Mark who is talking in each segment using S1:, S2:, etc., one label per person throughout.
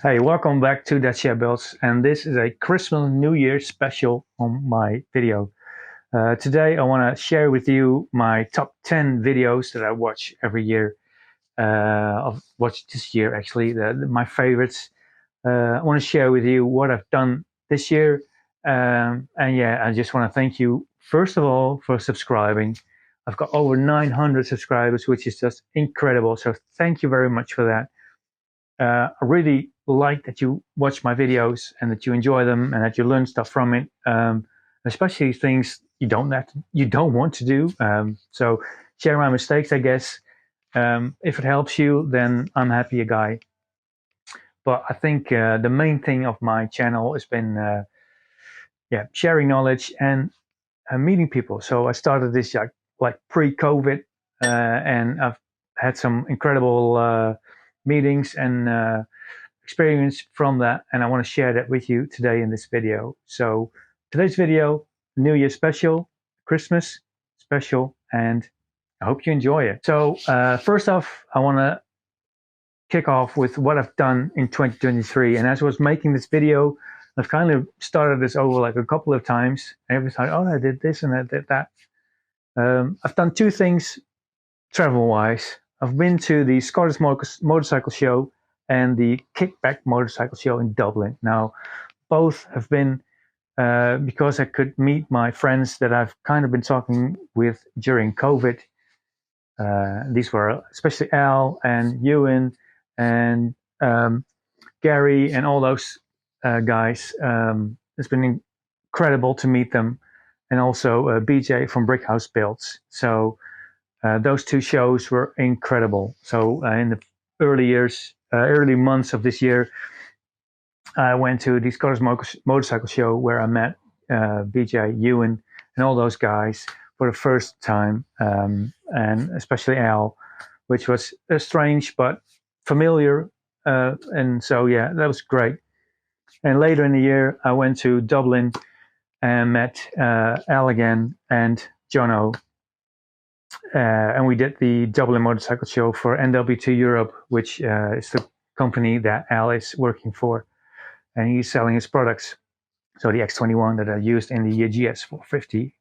S1: Hey, welcome back to That's Builds, and this is a Christmas New Year special on my video. Today I want to share with you my top 10 videos that I watch every year. I've watched this year actually, my favorites. I want to share with you what I've done this year. And yeah, I just want to thank you first of all for subscribing. I've got over 900 subscribers, which is just incredible. So thank you very much for that. I really like that you watch my videos and that you enjoy them and that you learn stuff from it, especially things you don't want to do. So share my mistakes, I guess. If it helps you, then I'm happy a guy. But I think the main thing of my channel has been sharing knowledge and meeting people. So I started this like pre-COVID, and I've had some incredible meetings and experience from that, and I want to share that with you today in this video. So today's video, New Year special, Christmas special, and I hope you enjoy it. So first off, I want to kick off with what I've done in 2023. And as I was making this video, I've kind of started this over like a couple of times. Every time, oh, I did this and I did that. I've done two things travel-wise. I've been to the Scottish Motorcycle Show and the Kickback Motorcycle Show in Dublin. Now, both have been because I could meet my friends that I've kind of been talking with during COVID. These were especially Al and Ewan and Gary and all those guys. It's been incredible to meet them, and also BJ from Brickhouse Builds. So those two shows were incredible. So in the early months of this year, I went to the Scottish Motorcycle Show where I met BJ, Ewan, and all those guys for the first time, and especially Al, which was strange but familiar. And so, yeah, that was great. And later in the year, I went to Dublin and met Al again and Jono. And we did the Dublin Motorcycle Show for NW2 Europe, which is the company that Al is working for. And he's selling his products. So the X21 that I used in the GS450,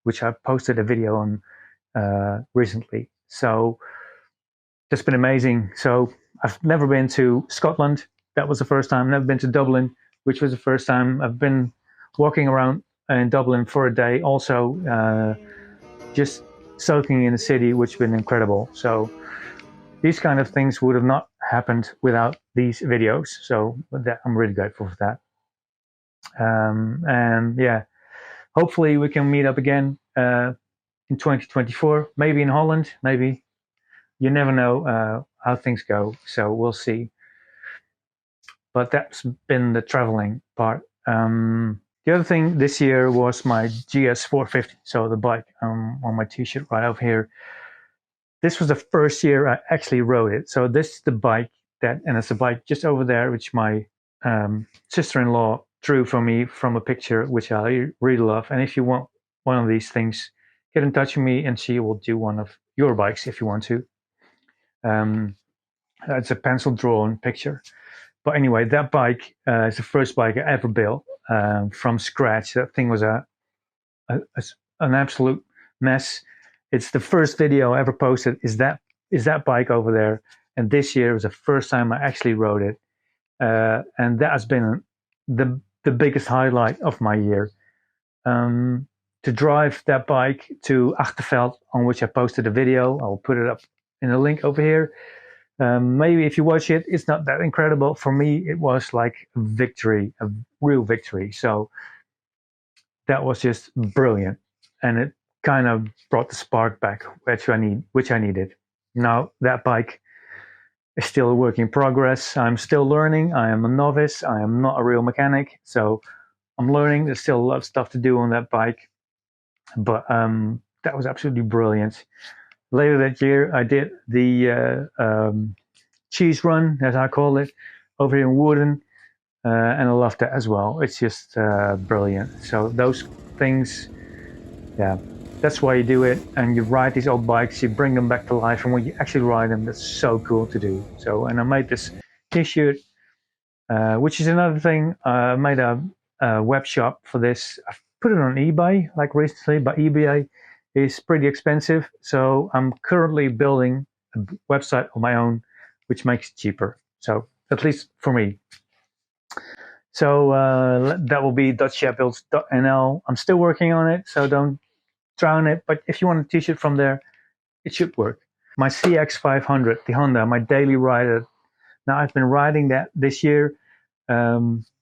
S1: which I posted a video on recently. So that's been amazing. So I've never been to Scotland. That was the first time. Never been to Dublin, which was the first time. I've been walking around in Dublin for a day. Also, just soaking in the city, which has been incredible. So these kind of things would have not happened without these videos. So that, I'm really grateful for that. And yeah, hopefully we can meet up again in 2024, maybe in Holland, maybe. You never know how things go, so we'll see. But that's been the traveling part. The other thing this year was my GS450, so the bike on my t-shirt right over here. This was the first year I actually rode it. So this is the bike and it's a bike just over there, which my sister-in-law drew for me from a picture, which I really love. And if you want one of these things, get in touch with me and she will do one of your bikes if you want to. It's a pencil drawn picture. But anyway, that bike is the first bike I ever built from scratch. That thing was an absolute mess. It's the first video I ever posted is that bike over there. And this year was the first time I actually rode it. And that has been the biggest highlight of my year. To drive that bike to Achterveld, on which I posted a video. I'll put it up in a link over here. Maybe if you watch it, it's not that incredible. For me, it was like a victory, a real victory. So that was just brilliant. And it kind of brought the spark back, which I needed. Now, that bike is still a work in progress. I'm still learning. I am a novice. I am not a real mechanic. So I'm learning. There's still a lot of stuff to do on that bike. But that was absolutely brilliant. Later that year, I did the cheese run, as I call it, over here in Woerden, and I loved that as well. It's just brilliant. So those things, yeah, that's why you do it. And you ride these old bikes, you bring them back to life, and when you actually ride them, that's so cool to do. So, and I made this t-shirt which is another thing. I made a web shop for this. I've put it on eBay like recently, but eBay is pretty expensive. So I'm currently building a website on my own, which makes it cheaper. So at least for me. So that will be .sharebuilds.nl. I'm still working on it, so don't drown it. But if you want a t-shirt from there, it should work. My CX500, the Honda, my daily rider. Now I've been riding that this year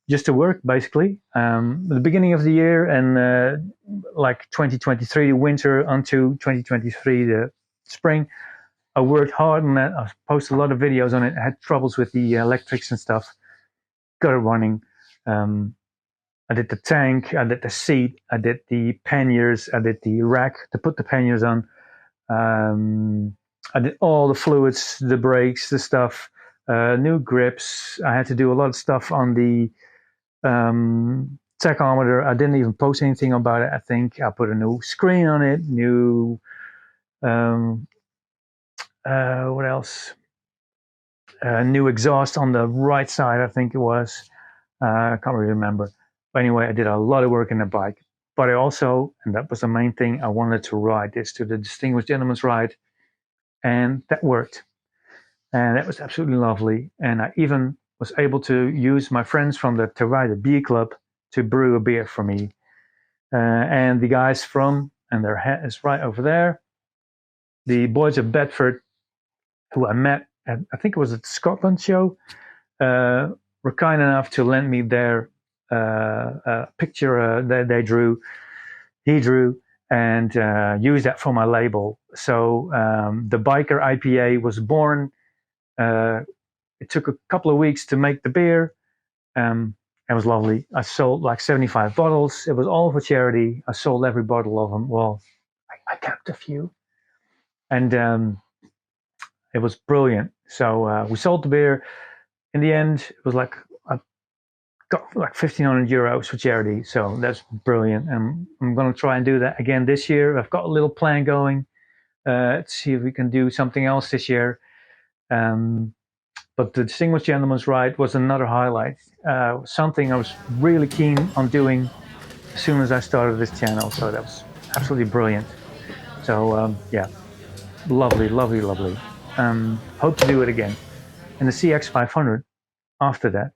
S1: just to work, basically. The beginning of the year and like 2023, the winter, until 2023, the spring, I worked hard on that. I posted a lot of videos on it. I had troubles with the electrics and stuff. Got it running. I did the tank, I did the seat, I did the panniers, I did the rack to put the panniers on. I did all the fluids, the brakes, the stuff, new grips. I had to do a lot of stuff on the tachometer. I didn't even post anything about it. I think I put a new screen on it, new, what else? New exhaust on the right side, I think it was. I can't really remember. But anyway, I did a lot of work in the bike. But I also, and that was the main thing, I wanted to ride this to the Distinguished Gentleman's Ride. And that worked. And that was absolutely lovely. And I even was able to use my friends from the To Ride a Beer Club to brew a beer for me. And the guys from, and their hat is right over there, the boys of Bedford, who I met at, I think it was at the Scotland show, were kind enough to lend me their picture that he drew, and use that for my label. So the Biker IPA was born. It took a couple of weeks to make the beer. It was lovely. I sold like 75 bottles. It was all for charity. I sold every bottle of them. Well, I kept a few. And it was brilliant. So we sold the beer. In the end, it was like, I got like 1,500 euros for charity. So that's brilliant. And I'm going to try and do that again this year. I've got a little plan going to see if we can do something else this year. But the Distinguished Gentleman's Ride was another highlight. Something I was really keen on doing as soon as I started this channel. So that was absolutely brilliant. So yeah, lovely, lovely, lovely. Hope to do it again. And the CX500, after that,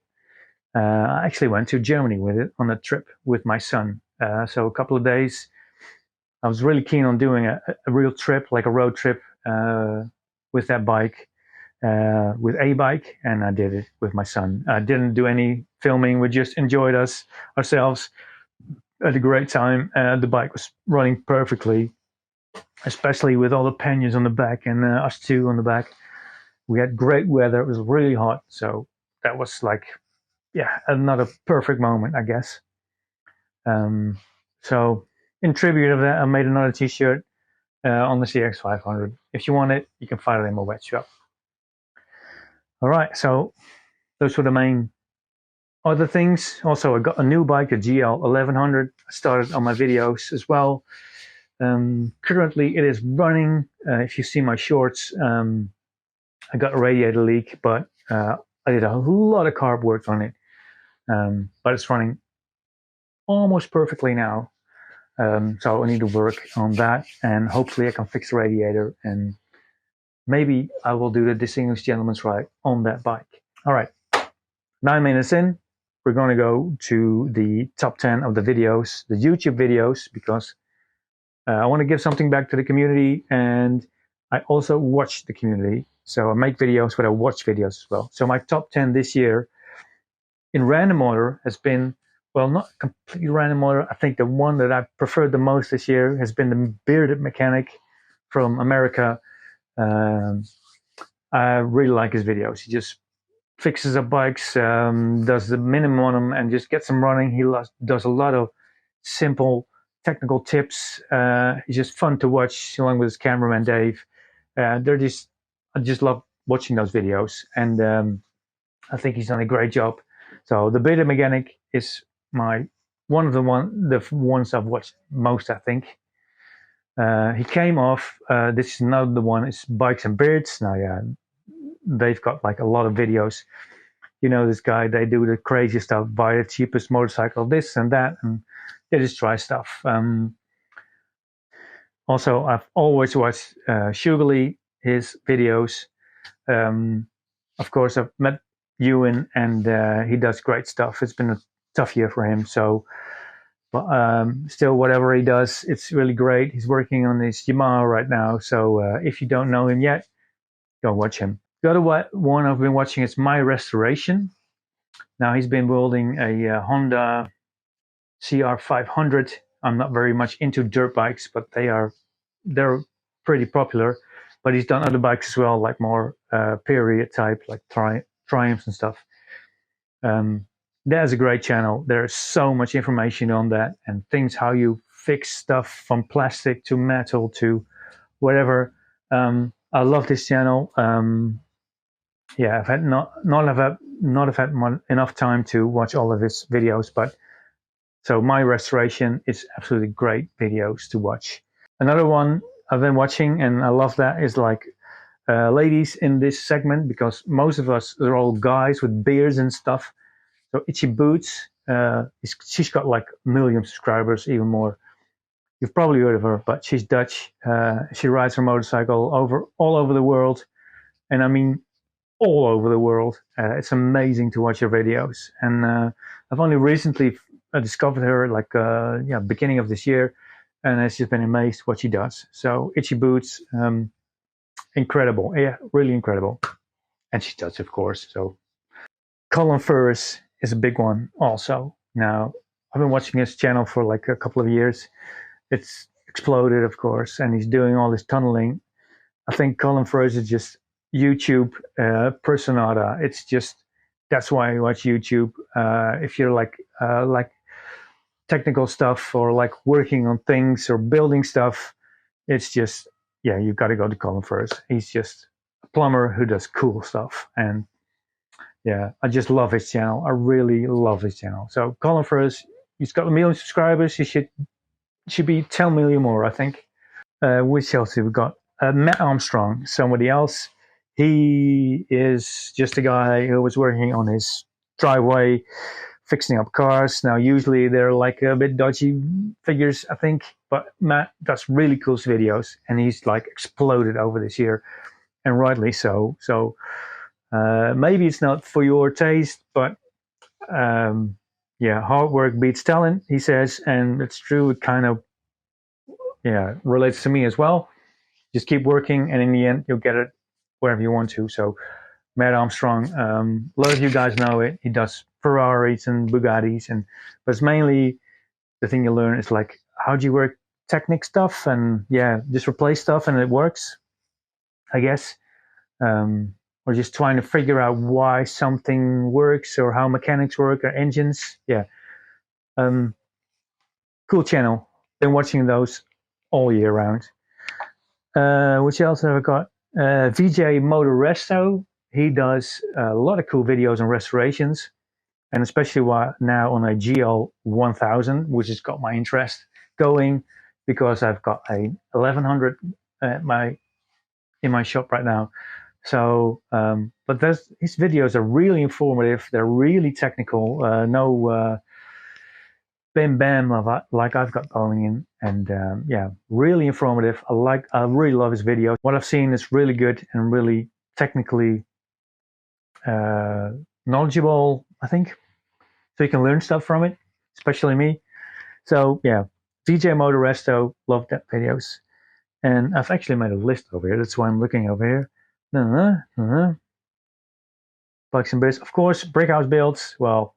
S1: I actually went to Germany with it on a trip with my son. So a couple of days, I was really keen on doing a real trip, like a road trip with that bike, with a bike, and I did it with my son. I didn't do any filming. We just enjoyed ourselves, had a great time. The bike was running perfectly, especially with all the panniers on the back and us two on the back. We had great weather. It was really hot. So that was like, yeah, another perfect moment, I guess. So in tribute of that, I made another t-shirt on the CX500. If you want it, you can find it in my web shop. All right, so those were the main other things. Also, I got a new bike, a GL 1100. I started on my videos as well. Currently, it is running. If you see my shorts, I got a radiator leak, but I did a lot of carb work on it. But it's running almost perfectly now. So I need to work on that, and hopefully I can fix the radiator, and maybe I will do the Distinguished Gentleman's Ride on that bike. All right, 9 minutes in, we're going to go to the top 10 of the videos, the YouTube videos, because I want to give something back to the community, and I also watch the community. So I make videos, but I watch videos as well. So my top 10 this year in random order has been, well, not completely random order. I think the one that I preferred the most this year has been the bearded mechanic from America. I really like his videos. He just fixes up bikes, does the minimum on them, and just gets them running. He does a lot of simple technical tips. He's just fun to watch, along with his cameraman Dave. I just love watching those videos, and I think he's done a great job. So the bearded mechanic is one of the ones I've watched most, I think. He came off. This is another one. It's Bikes and Beards. Now, yeah, they've got like a lot of videos. you know this guy, they do the crazy stuff, buy the cheapest motorcycle, this and that, and they just try stuff. Also, I've always watched Sugarly, his videos. Of course, I've met Ewan, and he does great stuff. It's been a tough year for him, so but still, whatever he does, it's really great. He's working on his Yamaha right now, so if you don't know him yet, go watch him. The other one I've been watching is My Restoration. Now he's been building a Honda CR500. I'm not very much into dirt bikes, but they're pretty popular. But he's done other bikes as well, like more period type, like Triumphs and stuff. That's a great channel. There's so much information on that, and things how you fix stuff from plastic to metal to whatever. I love this channel. Yeah, I've had not have had enough time to watch all of his videos, but so My Restoration is absolutely great videos to watch. Another one I've been watching, and I love that, is like ladies in this segment, because most of us are all guys with beards and stuff. So Itchy Boots, she's got like 1 million subscribers, even more. You've probably heard of her, but she's Dutch. She rides her motorcycle all over the world, and I mean all over the world. It's amazing to watch her videos, and I've only recently discovered her, like beginning of this year, and it's just been amazed what she does. So Itchy Boots, incredible, yeah, really incredible, and she does, of course. So Colin Furze is a big one also. Now, I've been watching his channel for like a couple of years. It's exploded, of course, and he's doing all this tunneling. I think Colin Furze is just YouTube personata. It's just, that's why I watch YouTube. If you're like technical stuff, or like working on things or building stuff, it's just, yeah, you've got to go to Colin Furze. He's just a plumber who does cool stuff, and yeah, I just love his channel. I really love his channel. So Colin Furze, he's got 1 million subscribers. He should be 10 million more, I think. Which else have we got? Matt Armstrong, somebody else. He is just a guy who was working on his driveway, fixing up cars. Now, usually they're like a bit dodgy figures, I think, but Matt does really cool videos, and he's like exploded over this year, and rightly so. So maybe it's not for your taste, but yeah, hard work beats talent, he says, and it's true. It kind of, yeah, relates to me as well. Just keep working, and in the end, you'll get it wherever you want to. So Matt Armstrong, a lot of you guys know it. He does Ferraris and Bugattis, but it's mainly the thing you learn is like, how do you work technique stuff, and yeah, just replace stuff and it works, I guess. Or just trying to figure out why something works, or how mechanics work, or engines. Yeah. Cool channel. Been watching those all year round. Which else have I got? VJ Motor Resto. He does a lot of cool videos on restorations, and especially now on a GL 1000, which has got my interest going, because I've got a 1100 in my shop right now. So, but his videos are really informative. They're really technical. No bam bam like I've got going in, and yeah, really informative. I really love his videos. What I've seen is really good and really technically knowledgeable, I think. So you can learn stuff from it, especially me. So yeah, DJ Motor Resto, love that videos. And I've actually made a list over here. That's why I'm looking over here. Bikes and beers, of course. Brickhouse builds. Well,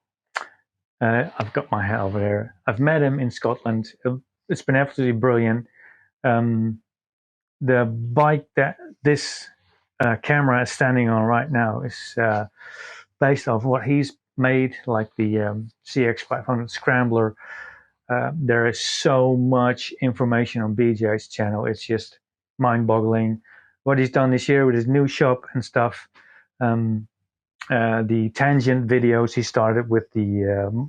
S1: I've got my hat over there. I've met him in Scotland. It's been absolutely brilliant. The bike that this camera is standing on right now is based off what he's made, like the CX500 Scrambler. There is so much information on BJ's channel. It's just mind-boggling what he's done this year with his new shop and stuff. The tangent videos he started with the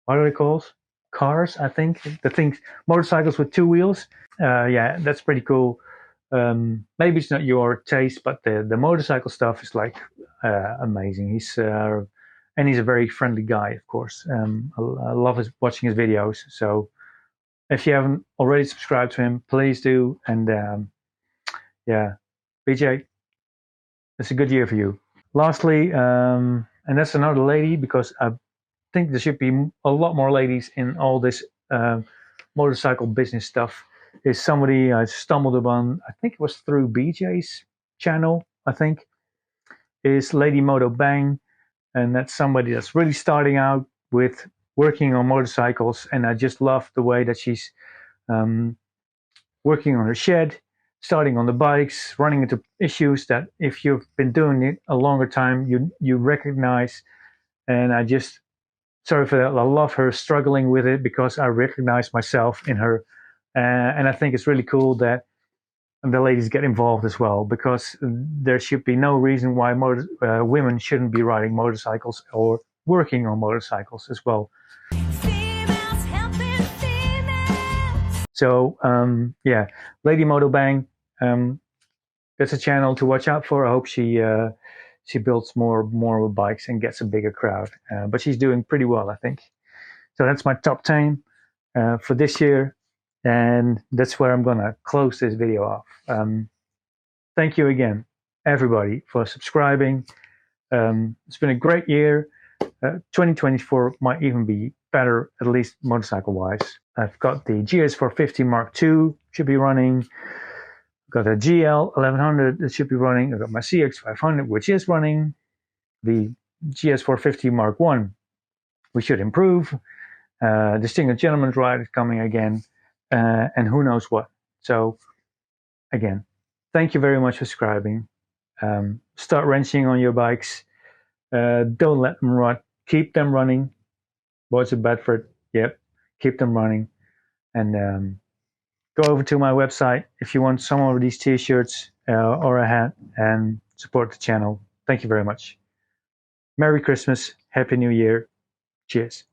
S1: what are they called? Cars, I think. The things, motorcycles with 2 wheels. Yeah, that's pretty cool. Maybe it's not your taste, but the motorcycle stuff is like amazing. And he's a very friendly guy, of course. I love watching his videos. So if you haven't already subscribed to him, please do. And yeah, BJ, it's a good year for you. Lastly, and that's another lady, because I think there should be a lot more ladies in all this motorcycle business stuff, is somebody I stumbled upon. I think it was through BJ's channel, I think, is Lady Moto Bang. And that's somebody that's really starting out with working on motorcycles. And I just love the way that she's working on her shed, starting on the bikes, running into issues that if you've been doing it a longer time, you recognize. And I just, sorry for that, I love her struggling with it, because I recognize myself in her. And I think it's really cool that the ladies get involved as well, because there should be no reason why women shouldn't be riding motorcycles or working on motorcycles as well. So yeah, Lady Moto Bang, that's a channel to watch out for. I hope she builds more bikes and gets a bigger crowd. But she's doing pretty well, I think. So that's my top 10 for this year. And that's where I'm going to close this video off. Thank you again, everybody, for subscribing. It's been a great year. 2024 might even be better, at least motorcycle-wise. I've got the GS450 Mark II, should be running. I've got a GL 1100 that should be running. I've got my CX500, which is running. The GS450 Mark I, we should improve. Distinguished Gentleman's Ride is coming again. And who knows what. So again, thank you very much for subscribing. Start wrenching on your bikes. Don't let them rot. Keep them running. Boys of Bedford, yep, keep them running. And go over to my website if you want some of these t-shirts or a hat, and support the channel. Thank you very much. Merry Christmas, Happy New Year. Cheers.